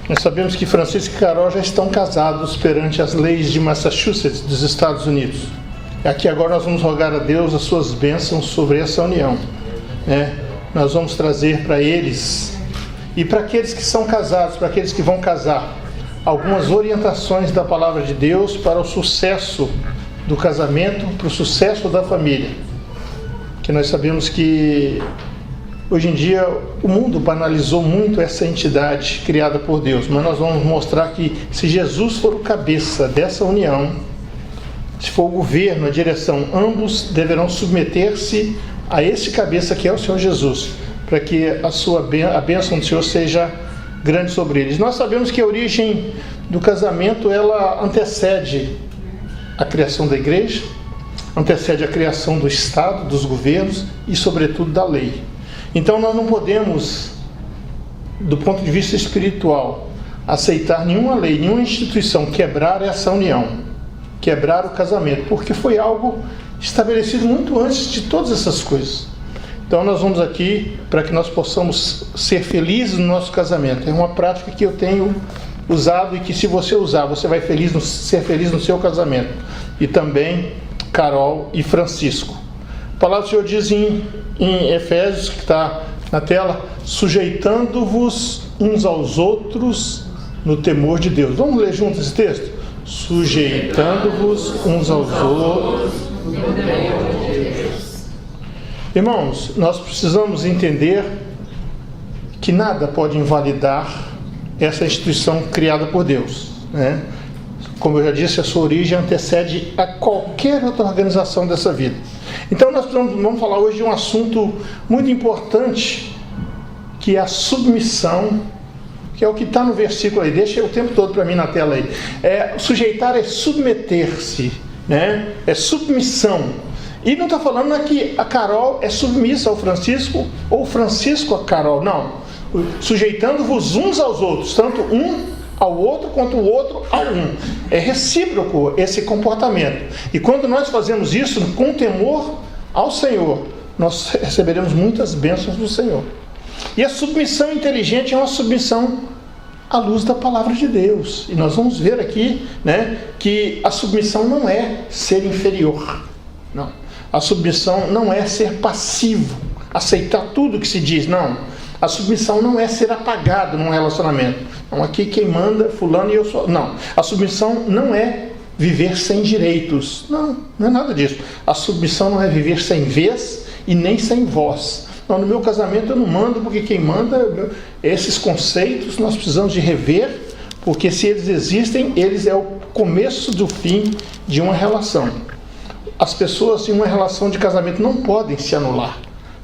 Nós sabemos que Francisco e Carol já estão casados perante as leis de Massachusetts, dos Estados Unidos. Aqui agora nós vamos rogar a Deus as suas bênçãos sobre essa união. Nós vamos trazer para eles, e para aqueles que são casados, para aqueles que vão casar, algumas orientações da Palavra de Deus para o sucesso do casamento, para o sucesso da família. Que nós sabemos que hoje em dia o mundo banalizou muito essa entidade criada por Deus, mas nós vamos mostrar que se Jesus for o cabeça dessa união, se for o governo, a direção, ambos deverão submeter-se a esse cabeça que é o Senhor Jesus, para que a bênção do Senhor seja grande sobre eles. Nós sabemos que a origem do casamento, ela antecede a criação da igreja, antecede a criação do Estado, dos governos e sobretudo da lei. Então nós não podemos, do ponto de vista espiritual, aceitar nenhuma lei, nenhuma instituição quebrar essa união, quebrar o casamento, porque foi algo estabelecido muito antes de todas essas coisas. Então nós vamos aqui para que nós possamos ser felizes no nosso casamento. É uma prática que eu tenho usado e que, se você usar, você vai ser feliz no seu casamento. E também Carol e Francisco. A palavra do Senhor diz em Efésios, que está na tela, sujeitando-vos uns aos outros no temor de Deus. Vamos ler juntos esse texto? Sujeitando-vos uns aos outros no temor de Deus. Irmãos, nós precisamos entender que nada pode invalidar essa instituição criada por Deus, né? Como eu já disse, a sua origem antecede a qualquer outra organização dessa vida. Então nós vamos falar hoje de um assunto muito importante, que é a submissão, que é o que está no versículo aí. Deixa o tempo todo para mim na tela aí. Sujeitar é submeter-se, né? É submissão. E não está falando aqui a Carol é submissa ao Francisco, ou Francisco a Carol, não. Sujeitando-vos uns aos outros, tanto um ao outro quanto o outro ao um. É recíproco esse comportamento. E quando nós fazemos isso com temor ao Senhor, nós receberemos muitas bênçãos do Senhor. E a submissão inteligente é uma submissão à luz da palavra de Deus. E nós vamos ver aqui, né, que a submissão não é ser inferior. Não. A submissão não é ser passivo, aceitar tudo que se diz. Não. A submissão não é ser apagado num relacionamento. Não, aqui quem manda é fulano e eu sou... Não. A submissão não é viver sem direitos. Não, não é nada disso. A submissão não é viver sem vez e nem sem voz. Não, no meu casamento eu não mando, porque quem manda... Esses conceitos nós precisamos de rever, porque se eles existem, eles é o começo do fim de uma relação. As pessoas em uma relação de casamento não podem se anular,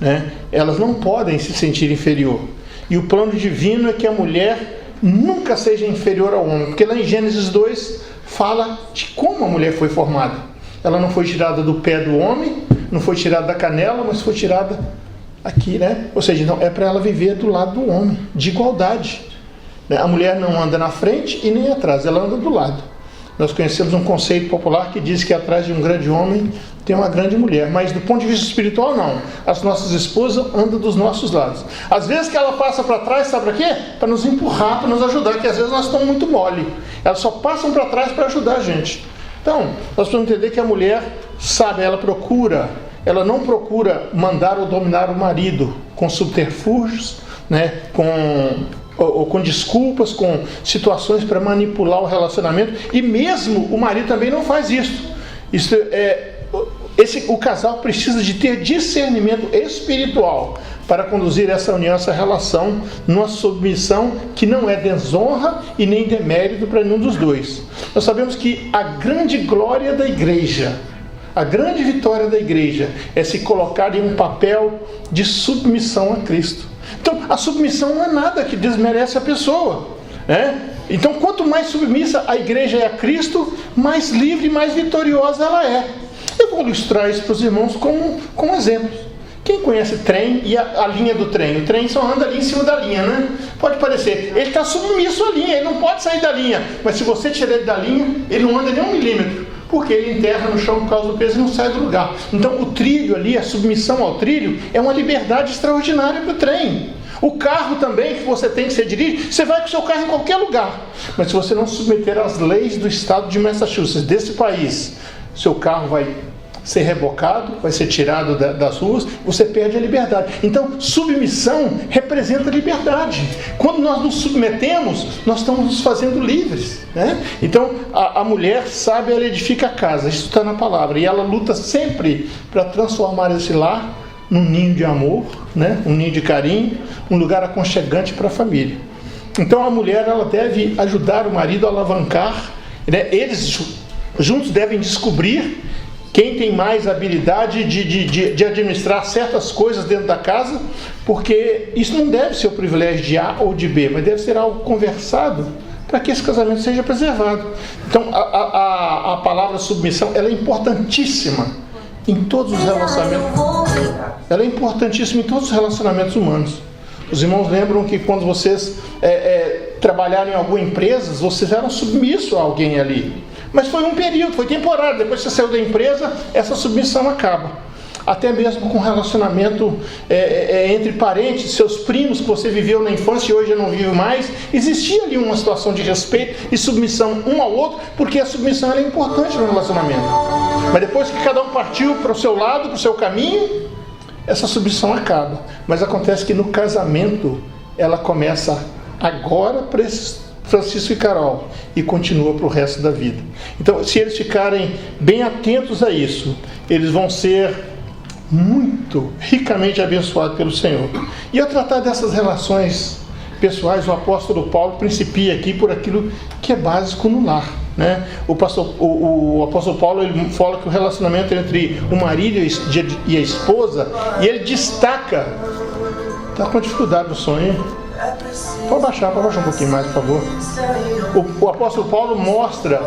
né? Elas não podem se sentir inferior. E o plano divino é que a mulher nunca seja inferior ao homem, porque lá em Gênesis 2 fala de como a mulher foi formada. Ela não foi tirada do pé do homem, não foi tirada da canela, mas foi tirada aqui, né? Ou seja, não, é para ela viver do lado do homem, de igualdade. A mulher não anda na frente e nem atrás, ela anda do lado. Nós conhecemos um conceito popular que diz que atrás de um grande homem tem uma grande mulher, mas do ponto de vista espiritual não. As nossas esposas andam dos nossos lados. Às vezes que ela passa para trás, sabe para quê? Para nos empurrar, para nos ajudar, porque às vezes nós estamos muito mole. Elas só passam para trás para ajudar a gente. Então, nós precisamos entender que a mulher sabe, ela não procura mandar ou dominar o marido com subterfúgios, né? Com desculpas, com situações para manipular o relacionamento. E mesmo o marido também não faz isso. O casal precisa de ter discernimento espiritual para conduzir essa união, essa relação, numa submissão que não é desonra e nem demérito para nenhum dos dois. Nós sabemos que a grande glória da igreja, a grande vitória da igreja é se colocar em um papel de submissão a Cristo. Então, a submissão não é nada que desmerece a pessoa, né? Então, quanto mais submissa a igreja é a Cristo, mais livre e mais vitoriosa ela é. Eu vou ilustrar isso para os irmãos com exemplos. Quem conhece trem e a linha do trem? O trem só anda ali em cima da linha, né? Pode parecer, ele está submisso à linha, ele não pode sair da linha. Mas se você tirar ele da linha, ele não anda nem 1 milímetro, porque ele enterra no chão por causa do peso e não sai do lugar. Então o trilho ali, a submissão ao trilho, é uma liberdade extraordinária para o trem. O carro também que você tem que ser dirige, você vai com o seu carro em qualquer lugar. Mas se você não submeter às leis do estado de Massachusetts, desse país, seu carro vai ser rebocado, vai ser tirado das ruas, você perde a liberdade. Então, submissão representa liberdade. Quando nós nos submetemos, nós estamos nos fazendo livres, né? Então, a mulher sábia, ela edifica a casa, isso está na palavra, e ela luta sempre para transformar esse lar num ninho de amor, né? Um ninho de carinho, um lugar aconchegante para a família. Então, a mulher, ela deve ajudar o marido a alavancar, né? Eles juntos devem descobrir quem tem mais habilidade de administrar certas coisas dentro da casa, porque isso não deve ser o privilégio de A ou de B, mas deve ser algo conversado para que esse casamento seja preservado. Então, a palavra submissão, ela é importantíssima em todos os relacionamentos. Ela é importantíssima em todos os relacionamentos humanos. Os irmãos lembram que quando vocês trabalharam em alguma empresa, vocês eram submissos a alguém ali. Mas foi um período, foi temporário. Depois que você saiu da empresa, essa submissão acaba. Até mesmo com relacionamento entre parentes, seus primos que você viveu na infância e hoje não vive mais, existia ali uma situação de respeito e submissão um ao outro, porque a submissão é importante no relacionamento. Mas depois que cada um partiu para o seu lado, para o seu caminho, essa submissão acaba. Mas acontece que no casamento ela começa agora para esses Francisco e Carol, e continua para o resto da vida. Então, se eles ficarem bem atentos a isso, eles vão ser muito ricamente abençoados pelo Senhor. E ao tratar dessas relações pessoais, o apóstolo Paulo principia aqui por aquilo que é básico no lar, né? O apóstolo Paulo, ele fala que o relacionamento entre o marido e a esposa, e ele destaca, está com dificuldade no sonho. Pode baixar um pouquinho mais, por favor. O apóstolo Paulo mostra.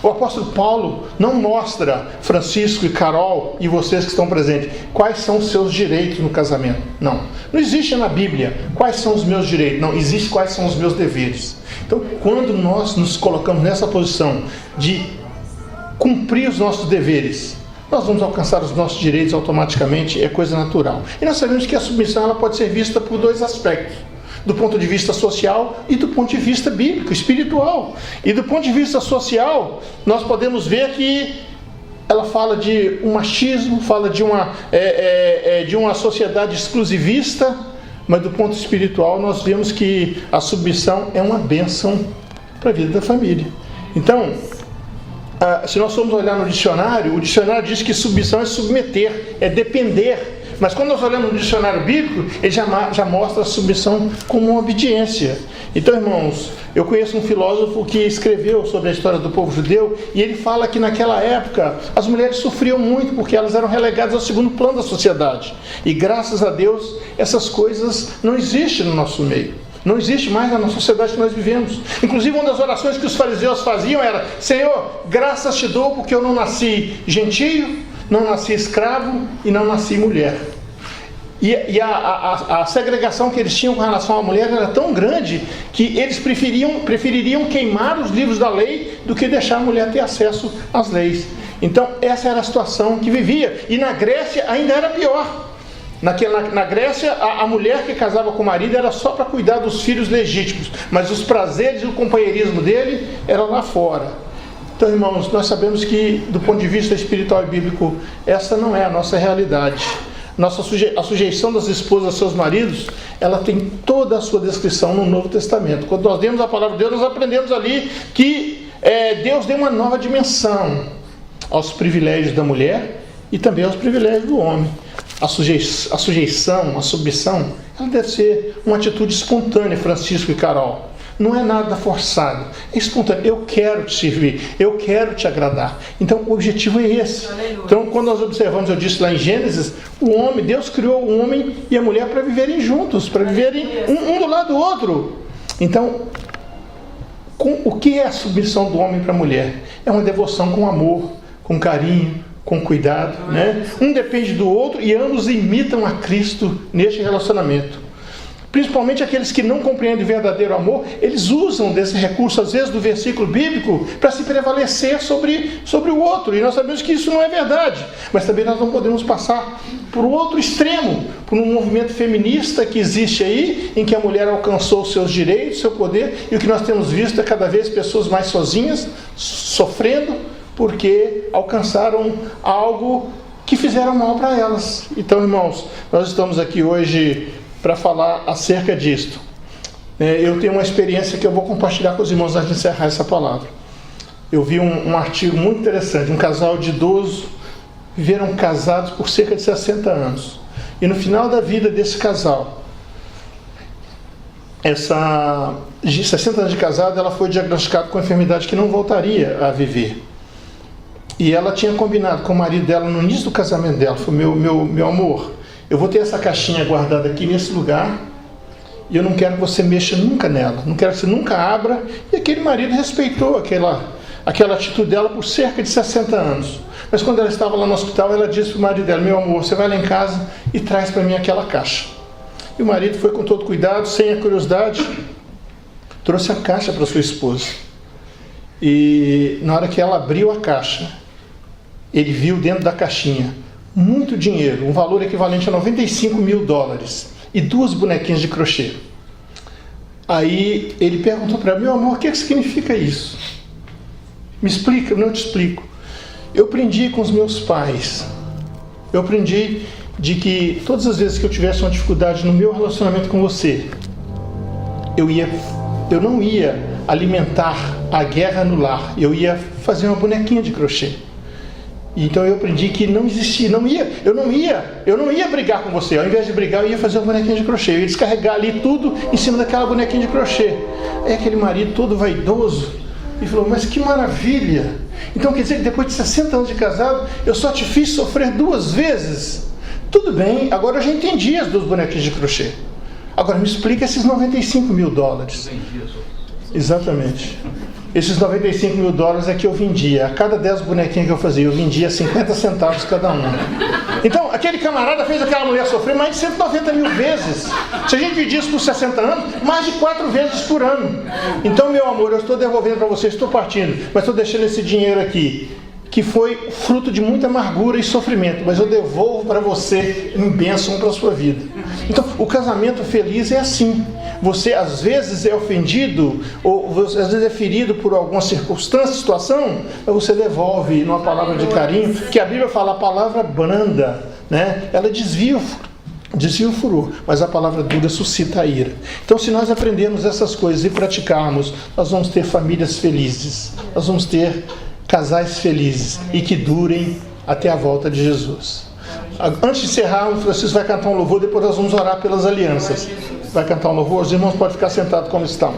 O apóstolo Paulo não mostra Francisco e Carol e vocês que estão presentes quais são os seus direitos no casamento. Não existe na Bíblia quais são os meus direitos. Não, existe quais são os meus deveres. Então, quando nós nos colocamos nessa posição de cumprir os nossos deveres, nós vamos alcançar os nossos direitos automaticamente, é coisa natural. E nós sabemos que a submissão ela pode ser vista por dois aspectos. Do ponto de vista social e do ponto de vista bíblico, espiritual. E do ponto de vista social, nós podemos ver que ela fala de um machismo, fala de uma sociedade exclusivista, mas do ponto espiritual nós vemos que a submissão é uma bênção para a vida da família. Então, se nós formos olhar no dicionário, o dicionário diz que submissão é submeter, é depender. Mas quando nós olhamos no dicionário bíblico, ele já mostra a submissão como uma obediência. Então, irmãos, eu conheço um filósofo que escreveu sobre a história do povo judeu, e ele fala que naquela época as mulheres sofriam muito porque elas eram relegadas ao segundo plano da sociedade. E graças a Deus, essas coisas não existem no nosso meio. Não existe mais na sociedade que nós vivemos. Inclusive, uma das orações que os fariseus faziam era: Senhor, graças te dou porque eu não nasci gentio, não nasci escravo e não nasci mulher. E a segregação que eles tinham com relação à mulher era tão grande que eles prefeririam queimar os livros da lei do que deixar a mulher ter acesso às leis. Então, essa era a situação que vivia. E na Grécia ainda era pior. Na Grécia, a mulher que casava com o marido era só para cuidar dos filhos legítimos, mas os prazeres e o companheirismo dele eram lá fora. Então, irmãos, nós sabemos que, do ponto de vista espiritual e bíblico, essa não é a nossa realidade. A sujeição das esposas aos seus maridos, ela tem toda a sua descrição no Novo Testamento. Quando nós lemos a palavra de Deus, nós aprendemos ali que Deus deu uma nova dimensão aos privilégios da mulher e também aos privilégios do homem. A sujeição, a submissão, ela deve ser uma atitude espontânea, Francisco e Carol. Não é nada forçado, é espontâneo. Eu quero te servir, eu quero te agradar. Então o objetivo é esse. Aleluia. Então, quando nós observamos, eu disse lá em Gênesis, Deus criou o homem e a mulher para viverem juntos, para viverem um do lado do outro. Então, o que é a submissão do homem para a mulher? É uma devoção com amor, com carinho, com cuidado, né? Um depende do outro e ambos imitam a Cristo neste relacionamento. Principalmente aqueles que não compreendem o verdadeiro amor, eles usam desse recurso, às vezes, do versículo bíblico, para se prevalecer sobre o outro. E nós sabemos que isso não é verdade. Mas também nós não podemos passar por outro extremo, por um movimento feminista que existe aí, em que a mulher alcançou os seus direitos, seu poder, e o que nós temos visto é cada vez pessoas mais sozinhas, sofrendo, porque alcançaram algo que fizeram mal para elas. Então, irmãos, nós estamos aqui hoje para falar acerca disto. Eu tenho uma experiência que eu vou compartilhar com os irmãos antes de encerrar essa palavra. Eu vi um artigo muito interessante. Um casal de idosos viveram casados por cerca de 60 anos. E no final da vida desse casal, 60 anos de casado, ela foi diagnosticada com uma enfermidade que não voltaria a viver. E ela tinha combinado com o marido dela no início do casamento dela. Falou, meu amor, eu vou ter essa caixinha guardada aqui nesse lugar e eu não quero que você mexa nunca nela, não quero que você nunca abra. E aquele marido respeitou aquela atitude dela por cerca de 60 anos. Mas quando ela estava lá no hospital, ela disse para o marido dela, meu amor, você vai lá em casa e traz para mim aquela caixa. E o marido foi com todo cuidado, sem a curiosidade, trouxe a caixa para sua esposa. E na hora que ela abriu a caixa, ele viu dentro da caixinha muito dinheiro, um valor equivalente a $95 mil, e 2 bonequinhas de crochê. Aí ele perguntou para ela, meu amor, o que significa isso? Me explica. Não te explico. Eu aprendi com os meus pais, eu aprendi de que todas as vezes que eu tivesse uma dificuldade no meu relacionamento com você, eu não ia alimentar a guerra no lar, eu ia fazer uma bonequinha de crochê. Então eu aprendi que não existia, eu não ia brigar com você. Ao invés de brigar, eu ia fazer uma bonequinha de crochê. Eu ia descarregar ali tudo em cima daquela bonequinha de crochê. Aí aquele marido todo vaidoso e falou, mas que maravilha! Então quer dizer que depois de 60 anos de casado, eu só te fiz sofrer 2 vezes? Tudo bem, agora eu já entendi as 2 bonequinhas de crochê. Agora me explica esses $95 mil. Exatamente. Esses $95 mil é que eu vendia. A cada 10 bonequinhas que eu fazia, eu vendia 50 centavos cada uma. Então, aquele camarada fez aquela mulher sofrer mais de 190 mil vezes. Se a gente dividir isso por 60 anos, mais de 4 vezes por ano. Então, meu amor, eu estou devolvendo para você, estou partindo, mas estou deixando esse dinheiro aqui, que foi fruto de muita amargura e sofrimento, mas eu devolvo para você em bênção para a sua vida. Então, o casamento feliz é assim. Você às vezes é ofendido, ou você, às vezes é ferido por alguma circunstância, situação, mas você devolve numa palavra de carinho, que a Bíblia fala, a palavra branda, né? Ela desvia o furor, mas a palavra dura suscita a ira. Então, se nós aprendermos essas coisas e praticarmos, nós vamos ter famílias felizes, nós vamos ter casais felizes e que durem até a volta de Jesus. Antes de encerrar, o Francisco vai cantar um louvor, depois nós vamos orar pelas alianças. Vai cantar um louvor, os irmãos podem ficar sentados como estão.